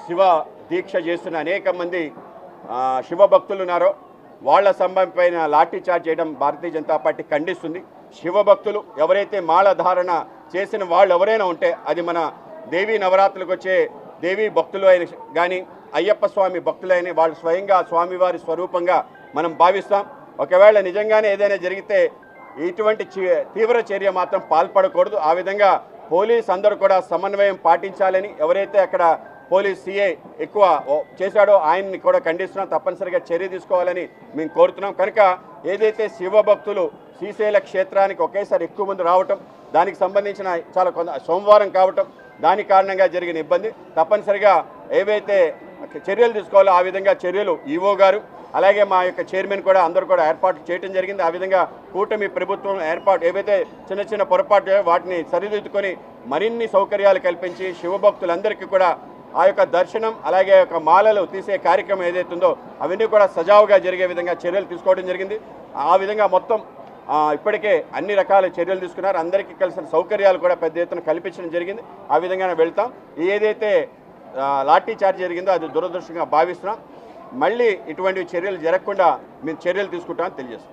శివ దీక్ష చేస్తున్న అనేక మంది శివ భక్తులు ఉన్నారో వాళ్ళ సంబంధమైన లాఠీ చార్జ్ చేయడం భారతీయ జనతా పార్టీ ఖండిస్తుంది. శివ భక్తులు ఎవరైతే మాల ధారణ చేసిన వాళ్ళు ఎవరైనా ఉంటే అది మన దేవీ నవరాత్రులకు వచ్చే దేవీ భక్తులు అయిన కానీ అయ్యప్ప స్వామి భక్తులైన వాళ్ళు స్వయంగా స్వామివారి స్వరూపంగా మనం భావిస్తాం. ఒకవేళ నిజంగానే ఏదైనా జరిగితే ఇటువంటి తీవ్ర చర్య మాత్రం పాల్పడకూడదు. ఆ విధంగా పోలీస్ అందరూ కూడా సమన్వయం పాటించాలని, ఎవరైతే అక్కడ పోలీస్ సిఐ ఎక్కువ చేశాడో ఆయన్ని కూడా ఖండిస్తున్నాం. తప్పనిసరిగా చర్య తీసుకోవాలని మేము కోరుతున్నాం. కనుక ఏదైతే శివ భక్తులు శ్రీశైల క్షేత్రానికి ఒకేసారి ఎక్కువ మంది రావటం, దానికి సంబంధించిన చాలా సోమవారం కావటం, దాని కారణంగా జరిగిన ఇబ్బంది తప్పనిసరిగా ఏవైతే చర్యలు తీసుకోవాలో ఆ విధంగా చర్యలు ఈవో గారు అలాగే మా యొక్క చైర్మన్ కూడా అందరూ కూడా ఏర్పాటు చేయడం జరిగింది. ఆ విధంగా కూటమి ప్రభుత్వం ఏర్పాటు ఏవైతే చిన్న చిన్న పొరపాటు వాటిని సరిదిద్దుకొని మరిన్ని సౌకర్యాలు కల్పించి శివభక్తులందరికీ కూడా ఆ యొక్క దర్శనం అలాగే యొక్క మాలలు తీసే కార్యక్రమం ఏదైతే ఉందో అవన్నీ కూడా సజావుగా జరిగే విధంగా చర్యలు తీసుకోవడం జరిగింది. ఆ విధంగా మొత్తం ఇప్పటికే అన్ని రకాల చర్యలు తీసుకున్నారు. అందరికీ కలిసిన సౌకర్యాలు కూడా పెద్ద ఎత్తున కల్పించడం జరిగింది. ఆ విధంగానే వెళ్తాం. ఏదైతే లాఠీ చార్జ్ జరిగిందో అది దురదృష్టంగా భావిస్తున్నాం. మళ్ళీ ఇటువంటి చర్యలు జరగకుండా మేము చర్యలు తీసుకుంటామని తెలియజేస్తాం.